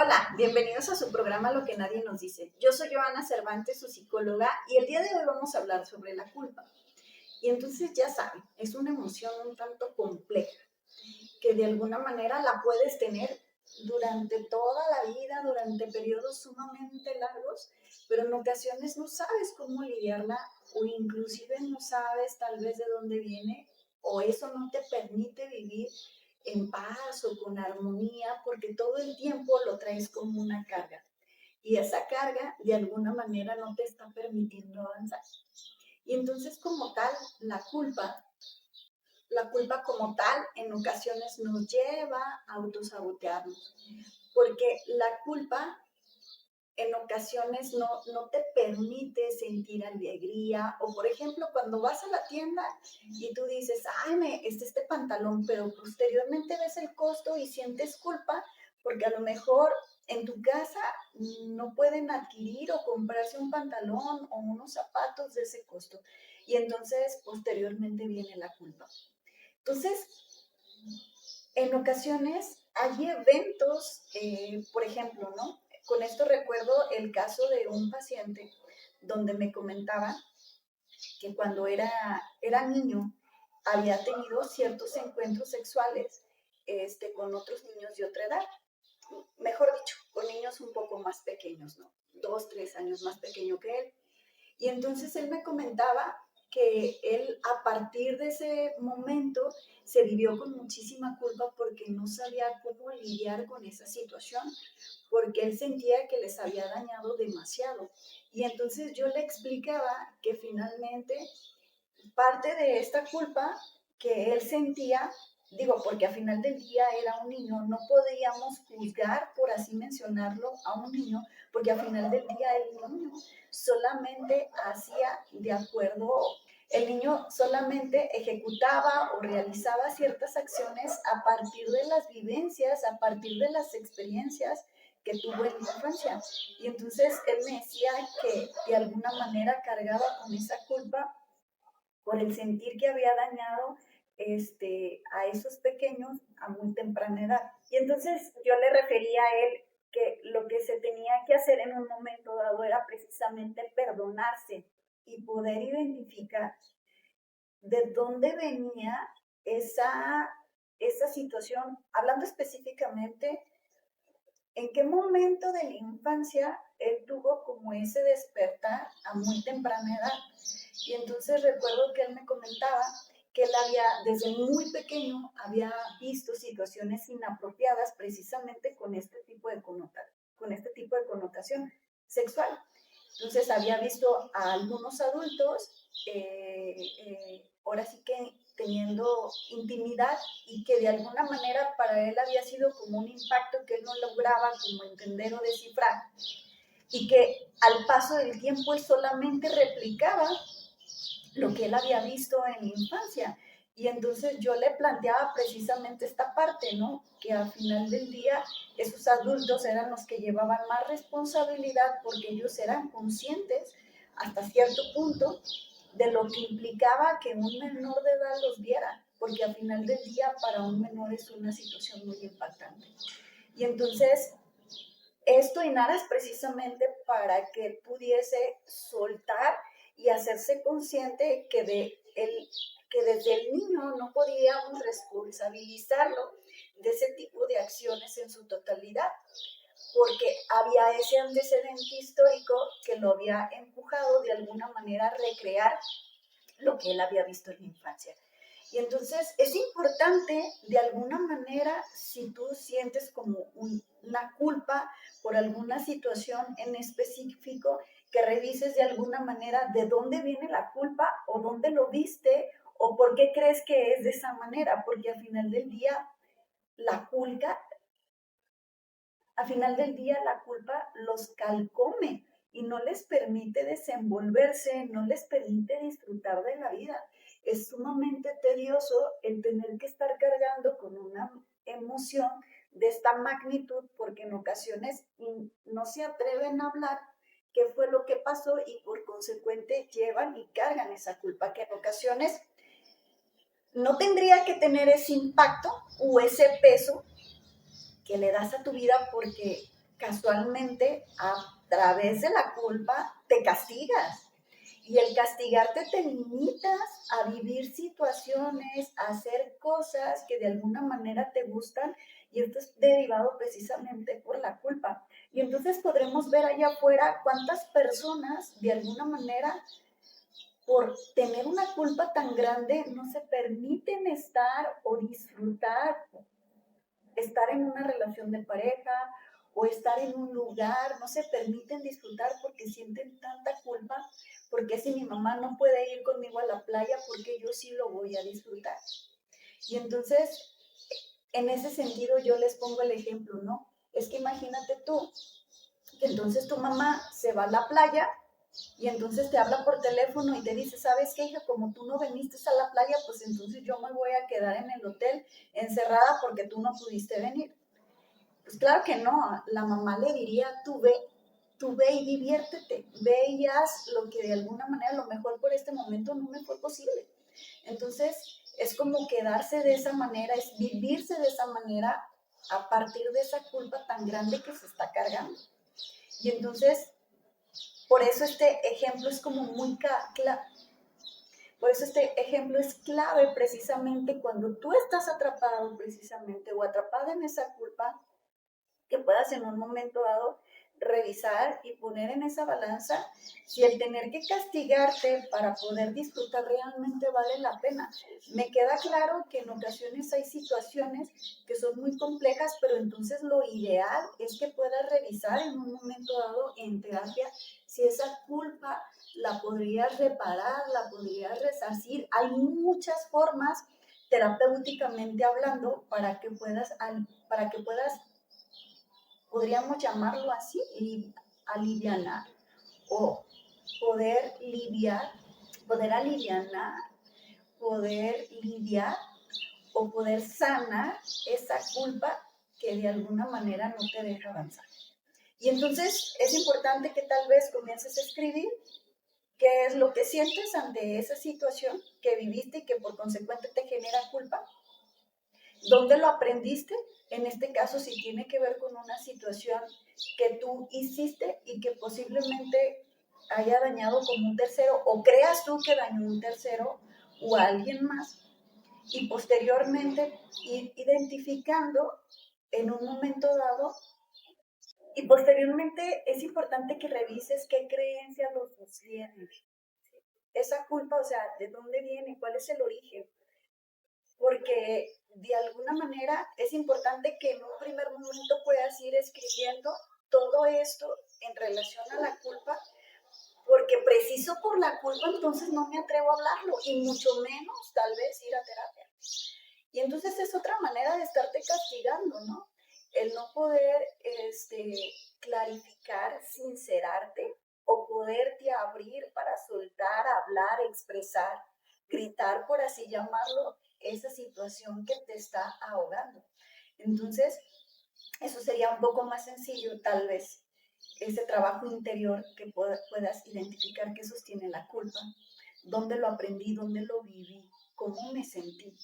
Hola, bienvenidos a su programa Lo que nadie nos dice. Yo soy Joana Cervantes, su psicóloga, y el día de hoy vamos a hablar sobre la culpa. Y entonces ya saben, es una emoción un tanto compleja, que de alguna manera la puedes tener durante toda la vida, durante periodos sumamente largos, pero en ocasiones no sabes cómo lidiarla o inclusive no sabes tal vez de dónde viene o eso no te permite vivir en paz o con armonía porque todo el tiempo lo traes como una carga y esa carga de alguna manera no te está permitiendo avanzar. Y entonces como tal, la culpa como tal en ocasiones nos lleva a autosabotearnos, porque la culpa en ocasiones no te permite sentir alegría, o por ejemplo cuando vas a la tienda y tú dices, ay, este pantalón, pero posteriormente ves el costo y sientes culpa porque a lo mejor en tu casa no pueden adquirir o comprarse un pantalón o unos zapatos de ese costo. Y entonces posteriormente viene la culpa. Entonces, en ocasiones hay eventos, por ejemplo, ¿no? Con esto recuerdo el caso de un paciente donde me comentaba que cuando era niño había tenido ciertos encuentros sexuales con otros niños de otra edad. Mejor dicho, con niños un poco más pequeños, ¿no? 2, 3 años más pequeño que él. Y entonces él me comentaba que él a partir de ese momento se vivió con muchísima culpa porque no sabía cómo lidiar con esa situación, porque él sentía que les había dañado demasiado. Y entonces yo le explicaba que finalmente parte de esta culpa que él sentía, digo, porque al final del día era un niño, no podíamos juzgar, por así mencionarlo, a un niño, porque al final del día el niño solamente hacía de acuerdo, el niño solamente ejecutaba o realizaba ciertas acciones a partir de las vivencias, a partir de las experiencias que tuvo en la infancia. Y entonces él me decía que de alguna manera cargaba con esa culpa por el sentir que había dañado a esos pequeños a muy temprana edad. Y entonces yo le refería a él que lo que se tenía que hacer en un momento dado era precisamente perdonarse y poder identificar de dónde venía esa situación, hablando específicamente en qué momento de la infancia él tuvo como ese despertar a muy temprana edad. Y entonces recuerdo que él me comentaba que él había, desde muy pequeño, había visto situaciones inapropiadas precisamente con este tipo de connotación sexual. Entonces había visto a algunos adultos, ahora sí que teniendo intimidad y que de alguna manera para él había sido como un impacto que él no lograba como entender o descifrar y que al paso del tiempo él solamente replicaba lo que él había visto en la infancia. Y entonces yo le planteaba precisamente esta parte, ¿no? Que al final del día esos adultos eran los que llevaban más responsabilidad porque ellos eran conscientes hasta cierto punto de lo que implicaba que un menor de edad los viera, porque al final del día para un menor es una situación muy impactante. Y entonces esto en aras precisamente para que pudiese soltar y hacerse consciente que desde el niño no podíamos responsabilizarlo de ese tipo de acciones en su totalidad, porque había ese antecedente histórico que lo había empujado de alguna manera a recrear lo que él había visto en la infancia. Y entonces es importante, de alguna manera, si tú sientes como una culpa por alguna situación en específico, que revises de alguna manera de dónde viene la culpa o dónde lo viste o por qué crees que es de esa manera, porque la culpa, al final del día la culpa los calcome y no les permite desenvolverse, no les permite disfrutar de la vida. Es sumamente tedioso el tener que estar cargando con una emoción de esta magnitud porque en ocasiones no se atreven a hablar qué fue lo que pasó y por consecuente llevan y cargan esa culpa que en ocasiones no tendría que tener ese impacto o ese peso que le das a tu vida porque casualmente a través de la culpa te castigas. Y el castigarte te limitas a vivir situaciones, a hacer cosas que de alguna manera te gustan, y esto es derivado precisamente por la culpa. Y entonces podremos ver allá afuera cuántas personas de alguna manera por tener una culpa tan grande no se permiten estar o disfrutar, estar en una relación de pareja o estar en un lugar, no se permiten disfrutar porque sienten tanta culpa, porque si mi mamá no puede ir conmigo a la playa, porque yo sí lo voy a disfrutar. Y entonces, en ese sentido yo les pongo el ejemplo, ¿no? Es que imagínate tú, que entonces tu mamá se va a la playa y entonces te habla por teléfono y te dice, ¿sabes qué, hija? Como tú no viniste a la playa, pues entonces yo me voy a quedar en el hotel encerrada porque tú no pudiste venir. Pues claro que no, la mamá le diría, tú ve y diviértete, ve y haz lo que de alguna manera a lo mejor por este momento no me fue posible. Entonces, es como quedarse de esa manera, es vivirse de esa manera a partir de esa culpa tan grande que se está cargando. Y entonces, por eso este ejemplo es como muy por eso este ejemplo es clave precisamente cuando tú estás atrapado precisamente o atrapada en esa culpa, que puedas en un momento dado revisar y poner en esa balanza si el tener que castigarte para poder disfrutar realmente vale la pena. Me queda claro que en ocasiones hay situaciones que son muy complejas, pero entonces lo ideal es que puedas revisar en un momento dado en terapia si esa culpa la podrías reparar, la podrías resarcir. Hay muchas formas terapéuticamente hablando para que puedas podríamos llamarlo así, alivianar o poder lidiar, poder alivianar, poder lidiar o poder sanar esa culpa que de alguna manera no te deja avanzar. Y entonces es importante que tal vez comiences a escribir qué es lo que sientes ante esa situación que viviste y que por consecuente te genera culpa. ¿Dónde lo aprendiste? En este caso, si tiene que ver con una situación que tú hiciste y que posiblemente haya dañado como un tercero o creas tú que dañó un tercero o a alguien más, y posteriormente ir identificando en un momento dado, y posteriormente es importante que revises qué creencias lo sostienen. Esa culpa, o sea, ¿de dónde viene? ¿Cuál es el origen? Porque de alguna manera es importante que en un primer momento puedas ir escribiendo todo esto en relación a la culpa, porque preciso por la culpa entonces no me atrevo a hablarlo y mucho menos tal vez ir a terapia. Y entonces es otra manera de estarte castigando, ¿no? El no poder clarificar, sincerarte o poderte abrir para soltar, hablar, expresar, gritar, por así llamarlo, esa situación que te está ahogando. Entonces, eso sería un poco más sencillo, tal vez, ese trabajo interior que puedas identificar qué sostiene la culpa, dónde lo aprendí, dónde lo viví, cómo me sentí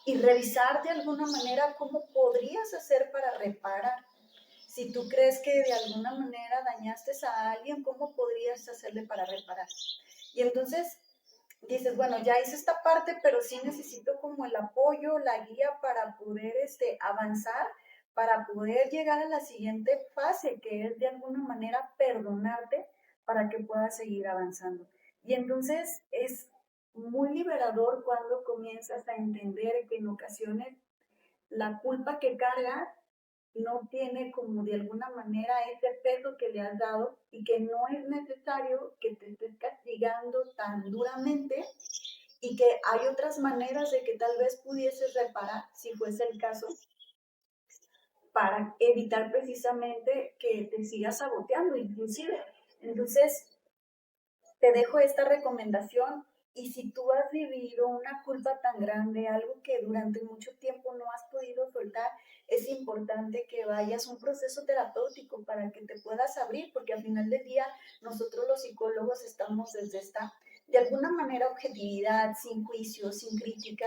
y revisar de alguna manera cómo podrías hacer para reparar. Si tú crees que de alguna manera dañaste a alguien, ¿cómo podrías hacerle para reparar? Y entonces dices, bueno, ya hice esta parte, pero sí necesito como el apoyo, la guía para poder avanzar, para poder llegar a la siguiente fase, que es de alguna manera perdonarte para que puedas seguir avanzando. Y entonces es muy liberador cuando comienzas a entender que en ocasiones la culpa que cargas no tiene como de alguna manera ese peso que le has dado y que no es necesario que te estés castigando tan duramente y que hay otras maneras de que tal vez pudieses reparar, si fuese el caso, para evitar precisamente que te sigas saboteando inclusive. Entonces, te dejo esta recomendación y si tú has vivido una culpa tan grande, algo que durante mucho tiempo no has podido soltar, es importante que vayas a un proceso terapéutico para que te puedas abrir, porque al final del día nosotros los psicólogos estamos desde esta, de alguna manera, objetividad, sin juicio, sin crítica,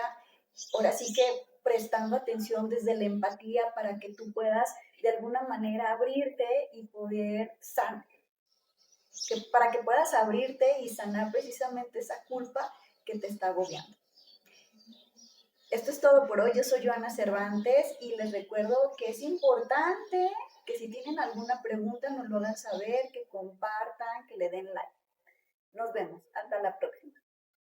ahora sí que prestando atención desde la empatía para que tú puedas de alguna manera abrirte y poder sanar, para que puedas abrirte y sanar precisamente esa culpa que te está agobiando. Esto es todo por hoy. Yo soy Joana Cervantes y les recuerdo que es importante que si tienen alguna pregunta nos lo hagan saber, que compartan, que le den like. Nos vemos. Hasta la próxima.